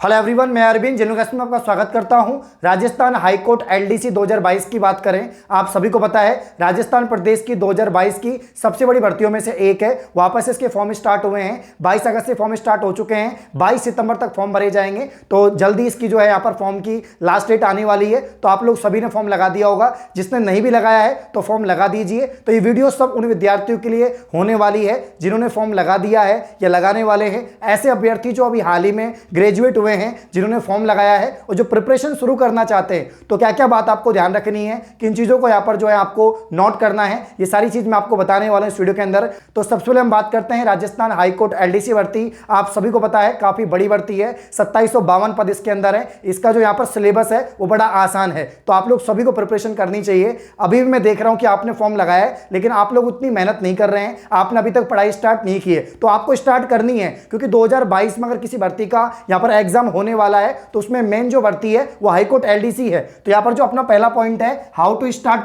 Hello everyone, मैं अरविंद जम्मू कश्मीर में आपका स्वागत करता हूं। राजस्थान हाईकोर्ट एलडीसी 2022 की बात करें, आप सभी को पता है राजस्थान प्रदेश की 2022 की सबसे बड़ी भर्तियों में से एक है। वापस इसके फॉर्म स्टार्ट हुए हैं, 22 अगस्त से फॉर्म स्टार्ट हो चुके हैं, 22 सितंबर तक फॉर्म भरे जाएंगे। तो जल्दी इसकी जो है यहाँ पर फॉर्म की लास्ट डेट आने वाली है। तो आप लोग सभी ने फॉर्म लगा दिया होगा, जिसने नहीं भी लगाया है तो फॉर्म लगा दीजिए। तो ये वीडियो सब उन विद्यार्थियों के लिए होने वाली है जिन्होंने फॉर्म लगा दिया है या लगाने वाले हैं। ऐसे अभ्यर्थी जो अभी हाल ही में ग्रेजुएट हुए हैं, जिन्होंने फॉर्म लगाया है और जो प्रिपरेशन शुरू करना चाहते हैं, तो क्या क्या बात आपको ध्यान रखनी है, किन चीजों को यहाँ पर जो है आपको नोट करना है, ये सारी चीज मैं आपको बताने वाला हूं इस वीडियो के अंदर। तो सबसे पहले हम बात करते हैं राजस्थान हाईकोर्ट एलडीसी भर्ती। आप सभी को पता है काफी बड़ी भर्ती है, 2752 पद इसके अंदर है। इसका जो यहाँ पर सिलेबस है वो बड़ा आसान है, तो आप लोग सभी को प्रिपरेशन करनी चाहिए। अभी भी मैं देख रहा हूं कि आपने फॉर्म लगाया है, लेकिन आप लोग उतनी मेहनत नहीं कर रहे हैं, आपने अभी तक पढ़ाई स्टार्ट नहीं की है। तो आपको स्टार्ट करनी है, क्योंकि 2022 में अगर किसी भर्ती का यहाँ पर एग्जाम होने वाला है तो उसमें मेन जो भर्ती है वो हाईकोर्ट एलडीसी है। तो यहां पर जो अपना पहला पॉइंट है, हाउ टू स्टार्ट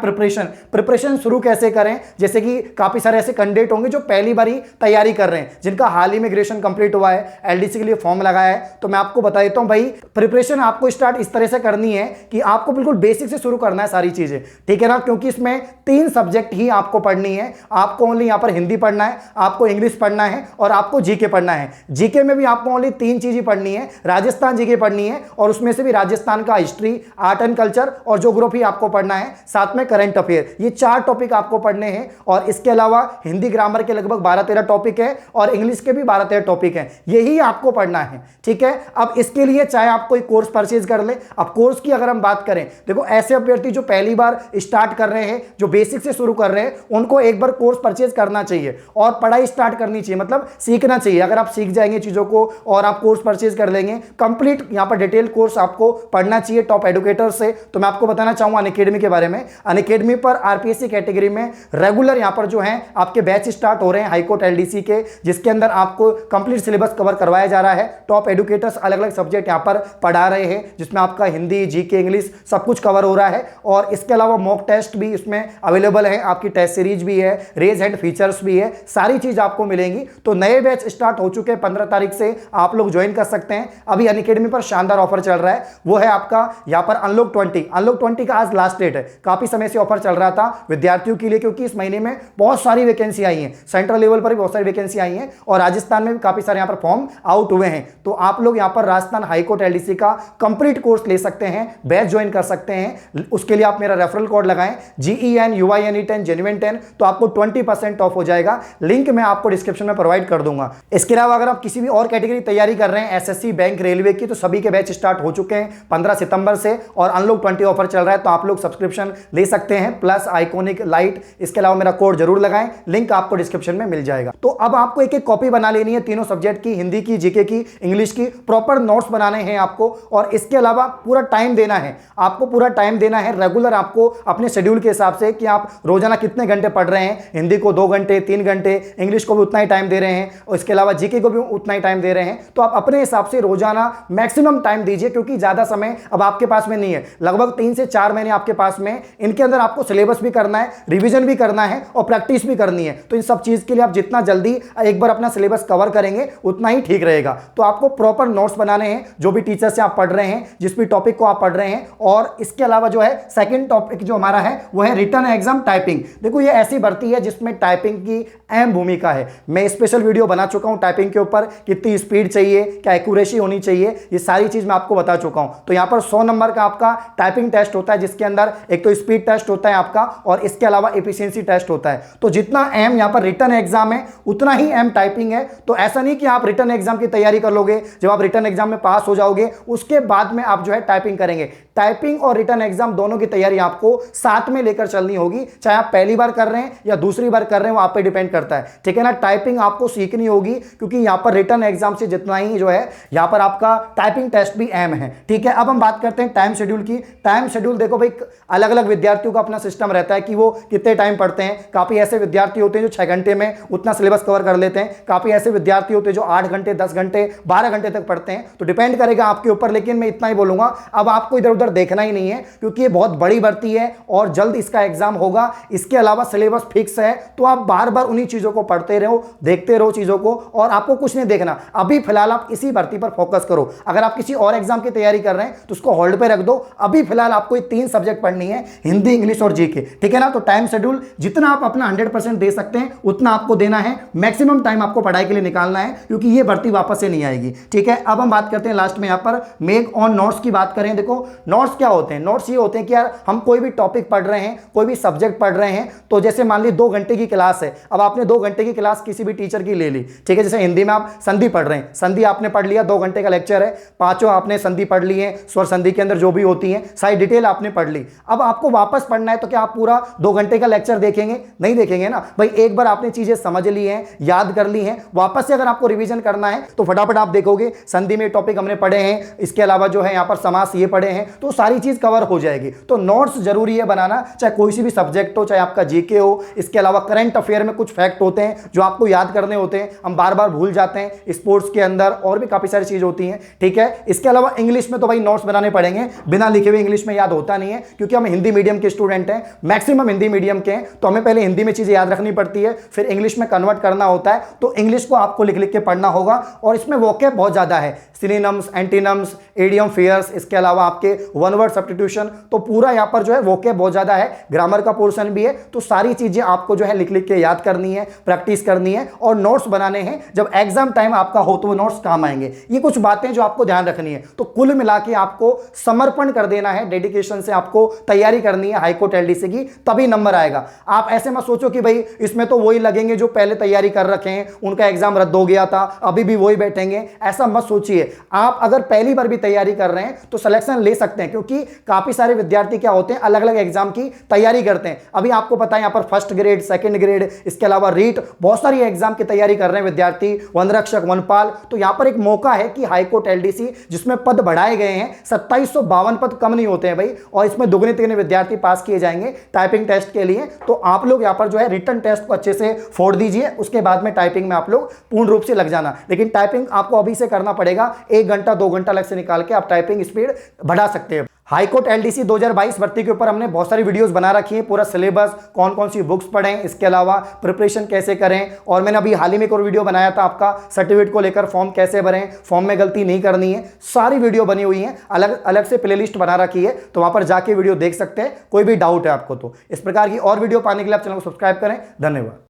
प्रिपरेशन शुरू कैसे करें। जैसे कि काफी सारे ऐसे कैंडिडेट होंगे जो पहली बारी तैयारी कर रहे हैं, जिनका हाल ही में ग्रेजुएशन कंप्लीट हुआ है, एलडीसी के लिए फॉर्म लगाया है। तो मैं आपको बता देता हूं भाई, प्रिपरेशन आपको स्टार्ट इस तरह से करनी है कि आपको बिल्कुल बेसिक से शुरू करना है सारी चीजें, ठीक है ना। क्योंकि इसमें 3 सब्जेक्ट ही आपको पढ़नी है। आपको ओनली यहां पर हिंदी पढ़ना है, आपको इंग्लिश पढ़ना है और आपको जीके पढ़ना है। जीके में भी आपको ओनली 3 चीजें पढ़नी है, राजस्थान जीके पढ़नी है और उसमें से भी राजस्थान का हिस्ट्री, आर्ट एंड कल्चर और ज्योग्राफी आपको पढ़ना है, साथ में करंट अफेयर। ये 4 टॉपिक आपको पढ़ने हैं। और इसके अलावा हिंदी ग्रामर के लगभग 12-13 टॉपिक है और इंग्लिश के भी 12-13 टॉपिक हैं, यही आपको पढ़ना है, ठीक है। अब इसके लिए चाहे आप कोई कोर्स परचेज कर ले। अब कोर्स की अगर हम बात करें, देखो ऐसे अभ्यर्थी जो पहली बार स्टार्ट कर रहे हैं, जो बेसिक से शुरू कर रहे हैं, उनको एक बार कोर्स परचेज करना चाहिए और पढ़ाई स्टार्ट करनी चाहिए, मतलब सीखना चाहिए। अगर आप सीख जाएंगे चीजों को और आप कोर्स परचेज कर लेंगे, कंप्लीट यहां पर डिटेल कोर्स आपको पढ़ना चाहिए टॉप एडुकेटर से। तो मैं आपको बताना चाहूंगा अनअकैडमी के बारे में। अनअकैडमी पर आरपीएससी कैटेगरी में रेगुलर यहां पर जो है आपके बैच स्टार्ट हो रहे हैं हाईकोर्ट एलडीसी के, जिसके अंदर आपको कंप्लीट सिलेबस कवर करवाया जा रहा है। टॉप एडुकेटर्स अलग अलग सब्जेक्ट यहां पर पढ़ा रहे हैं, जिसमें आपका हिंदी, जीके, इंग्लिश सब कुछ कवर हो रहा है। और इसके अलावा मॉक टेस्ट भी इसमें अवेलेबल है, आपकी टेस्ट सीरीज भी है, रेज हैंड फीचर्स भी है, सारी चीज आपको मिलेंगी। तो नए बैच स्टार्ट हो चुके हैं, 15 तारीख से आप लोग ज्वाइन कर सकते हैं। अभी अनअकैडमी पर शानदार ऑफर चल रहा है, वो है आपका यहां पर अनलॉक 20 का आज लास्ट डेट है। काफी समय से ऑफर चल रहा था विद्यार्थियों के लिए, क्योंकि इस महीने में बहुत सारी वैकेंसी आई हैं, सेंट्रल लेवल पर भी बहुत सारी वैकेंसी आई हैं और राजस्थान में भी काफी सारे यहां पर फॉर्म आउट हुए हैं। तो आप लोग यहां पर राजस्थान हाईकोर्ट एलडीसी का कंप्लीट कोर्स ले सकते हैं, बैच ज्वाइन कर सकते हैं। उसके लिए आप मेरा रेफरल कोड लगाएं GEN UINE10 10, तो आपको 20% ऑफ हो जाएगा। लिंक मैं आपको डिस्क्रिप्शन में प्रोवाइड कर दूंगा। इसके अलावा अगर आप किसी भी और कैटेगरी तैयारी कर रहे हैं, एसएससी, बैंक, रेलवे की, तो सभी के बैच स्टार्ट हो चुके हैं 15 सितंबर से और अनलॉक 20 ऑफर चल रहा है। तो आप लोग सब्सक्रिप्शन ले सकते हैं, प्लस आइकॉनिक लाइट। इसके अलावा मेरा कोड जरूर लगाएं, लिंक आपको डिस्क्रिप्शन में मिल जाएगा। तो अब आपको एक एक कॉपी बना लेनी है, तीनों सब्जेक्ट की, हिंदी की, जीके की, इंग्लिश की। प्रॉपर नोट्स बनाने हैं आपको और इसके अलावा पूरा टाइम देना है, आपको पूरा टाइम देना है रेगुलर। आपको अपने शेड्यूल के हिसाब से कि आप रोजाना कितने घंटे पढ़ रहे हैं, हिंदी को 2 घंटे, 3 घंटे, इंग्लिश को भी उतना ही टाइम दे रहे हैं और इसके अलावा जीके को भी उतना ही टाइम दे रहे हैं। तो आप अपने हिसाब से रोजाना मैक्सिमम टाइम दीजिए, क्योंकि ज्यादा समय अब आपके पास में नहीं है, लगभग 3 से 4 महीने आपके पास में। इनके अंदर आपको सिलेबस भी करना है, रिवीजन भी करना है और प्रैक्टिस भी करनी है। तो इन सब चीज के लिए आप जितना जल्दी एक बार अपना सिलेबस कवर करेंगे उतना ही ठीक रहेगा। तो आपको प्रॉपर नोट्स बनाने हैं, जो भी टीचर से आप पढ़ रहे हैं, जिस भी टॉपिक को आप पढ़ रहे हैं। और इसके अलावा जो है सेकंड टॉपिक जो हमारा है वो है रिटन एग्जाम टाइपिंग। देखो ये ऐसी भर्ती है जिसमें टाइपिंग की अहम भूमिका है। मैं स्पेशल वीडियो बना चुका हूं टाइपिंग के ऊपर, कितनी स्पीड चाहिए, क्या एक्यूरेसी होनी चाहिए, ये सारी चीज मैं आपको बता चुका हूं। तो यहां पर 100 नंबर का आपका टाइपिंग टेस्ट होता है, जिसके अंदर एक तो स्पीड टेस्ट होता है आपका और इसके अलावा एफिशिएंसी टेस्ट होता है। तो जितना अहम यहां पर रिटन एग्जाम है, उतना ही अहम टाइपिंग है। तो ऐसा नहीं कि आप रिटन एग्जाम की तैयारी कर लोगे, जब आप रिटन एग्जाम में पास हो जाओगे उसके बाद में आप जो है टाइपिंग करेंगे। टाइपिंग और रिटन एग्जाम दोनों की तैयारी आपको साथ में लेकर चलनी होगी, चाहे आप पहली बार कर रहे हैं या दूसरी बार कर रहे हैं, वो आप पे डिपेंड करता है, ठीक है ना। टाइपिंग आपको सीखनी होगी, क्योंकि यहां पर रिटन एग्जाम से जितना ही जो है यहां पर आपका टाइपिंग टेस्ट भी अहम है, ठीक है। अब हम बात करते हैं टाइम शेड्यूल की। टाइम शेड्यूल देखो भाई, अलग अलग विद्यार्थियों का अपना सिस्टम रहता है कि वो कितने टाइम पढ़ते हैं। काफी ऐसे विद्यार्थी होते हैं जो 6 घंटे में उतना सिलेबस कवर कर लेते हैं, काफी ऐसे विद्यार्थी होते हैं जो 8 घंटे, 10 घंटे, 12 घंटे तक पढ़ते हैं। तो डिपेंड करेगा आपके ऊपर, लेकिन मैं इतना ही बोलूंगा, अब आपको इधर उधर देखना ही नहीं है, क्योंकि ये बहुत बड़ी भर्ती है और जल्द इसका एग्जाम होगा। इसके अलावा सिलेबस फिक्स है, तो आप बार बार उन्हीं चीजों को पढ़ते रहो, देखते रहो चीजों को, और आपको कुछ नहीं देखना। अभी फिलहाल आप इसी भर्ती पर फोकस करो। अगर आप किसी और एग्जाम की तैयारी कर रहे हैं तो उसको होल्ड पे रख दो। अभी फिलहाल आपको ये 3 सब्जेक्ट पढ़नी है, हिंदी, इंग्लिश और जीके, ठीक है ना। तो टाइम शेड्यूल जितना आप अपना 100% दे सकते हैं उतना आपको देना है। मैक्सिमम टाइम आपको पढ़ाई के लिए निकालना है, क्योंकि ये भर्ती वापस से नहीं आएगी, ठीक है। अब हम बात करते हैं लास्ट में यहां पर मेक ऑन नोट्स की बात करें। देखो नोट्स क्या होते हैं? नोट्स ये होते हैं कि यार हम कोई भी टॉपिक पढ़ रहे हैं, कोई भी सब्जेक्ट पढ़ रहे हैं, तो जैसे मान ली 2 घंटे की क्लास है, अब आपने 2 घंटे की क्लास किसी भी टीचर की ले ली, ठीक है। जैसे हिंदी में आप संधि पढ़ रहे हैं, संधि आपने पढ़ लिया, 2 घंटे का लेक्चर है, पांचों आपने संधि पढ़ ली है, स्वर संधि के अंदर जो भी होती है सारी डिटेल आपने पढ़ ली। अब आपको वापस पढ़ना है तो क्या आप पूरा 2 घंटे का लेक्चर देखेंगे? नहीं देखेंगे ना भाई। एक बार आपने चीजें समझ ली हैं, याद कर ली हैं, वापस से अगर आपको रिवीजन करना है तो फटाफट आप देखोगे संधि में टॉपिक हमने पढ़े हैं, इसके अलावा जो है यहाँ पर समास ये पढ़े हैं, तो सारी चीज कवर हो जाएगी। तो नोट्स जरूरी है बनाना, चाहे कोई सी भी सब्जेक्ट हो, चाहे आपका जीके हो। इसके अलावा करंट अफेयर में कुछ फैक्ट होते हैं जो आपको याद करने होते हैं, हम बार बार भूल जाते हैं। स्पोर्ट्स के अंदर और भी काफी सारी चीज होती हैं, ठीक है। इसके अलावा इंग्लिश में तो भाई नोट्स बनाने पड़ेंगे, बिना लिखे हुए इंग्लिश में याद होता नहीं है, क्योंकि हम हिंदी मीडियम के स्टूडेंट हैं, मैक्सिमम हिंदी मीडियम के हैं, तो हमें पहले हिंदी में चीजें याद रखनी पड़ती है, फिर इंग्लिश में कन्वर्ट करना होता है। तो इंग्लिश को आपको लिख लिख के पढ़ना होगा, और इसमें वोकैब बहुत ज्यादा है, सिनोनिम्स, एंटीनिम्स, इडियम, फेयर्स, इसके अलावा आपके वन वर्ड सब्स्टिट्यूशन, तो पूरा यहां पर जो है वोकैब बहुत ज्यादा है, ग्रामर का पोर्शन भी है। तो सारी चीजें आपको जो है लिख लिख के याद करनी है, प्रैक्टिस करनी है, और नोट्स बनाने हैं। जब एग्जाम टाइम आपका हो तो वो नोट्स काम आएंगे। ये कुछ बातें जो आपको ध्यान रखनी है। तो कुल मिला के आपको समर्पण कर देना है, डेडिकेशन से आपको तैयारी करनी है हाईकोर्ट एलडीसी की, तभी नंबर आएगा। आप ऐसे मत सोचो कि भाई इसमें तो वही लगेंगे जो पहले तैयारी कर रखे हैं, उनका एग्जाम रद्द हो गया था, अभी भी वही बैठेंगे, ऐसा मत सोचिए। आप अगर पहली बार भी तैयारी कर रहे हैं तो सिलेक्शन ले सकते हैं, क्योंकि काफी सारे विद्यार्थी क्या होते हैं, अलग अलग एग्जाम की तैयारी करते हैं। अभी आपको पता है यहाँ पर फर्स्ट ग्रेड, सेकंड ग्रेड, इसके अलावा रीट, बहुत सारी एग्जाम की तैयारी कर रहे हैं विद्यार्थी, वनरक्षक, वनपाल। तो यहाँ पर एक मौका है कि हाईकोर्ट एलडीसी जिसमें पद बढ़ाए गए हैं, 2752 पद कम नहीं होते हैं भाई, और इसमें दुगने तिगने विद्यार्थी पास किए जाएंगे टाइपिंग टेस्ट के लिए। तो आप लोग यहाँ पर जो है रिटन टेस्ट को अच्छे से फोड़ दीजिए, उसके बाद में टाइपिंग में आप लोग पूर्ण रूप से लग जाना। लेकिन टाइपिंग आपको अभी से करना पड़ेगा, 1 घंटा 2 घंटा अलग से निकाल के आप टाइपिंग स्पीड बढ़ा सकते हैं। हाईकोर्ट एलडीसी 2022 भर्ती के ऊपर हमने बहुत सारी वीडियोस बना रखी है, पूरा सिलेबस, कौन कौन सी बुक्स पढ़ें, इसके अलावा प्रिपरेशन कैसे करें, और मैंने अभी हाल ही में एक और वीडियो बनाया था आपका सर्टिफिकेट को लेकर, फॉर्म कैसे भरें, फॉर्म में गलती नहीं करनी है, सारी वीडियो बनी हुई है, अलग अलग से प्लेलिस्ट बना रखी है, तो वहां पर जाके वीडियो देख सकते हैं। कोई भी डाउट है आपको तो इस प्रकार की और वीडियो पाने के लिए आप चैनल को सब्सक्राइब करें। धन्यवाद।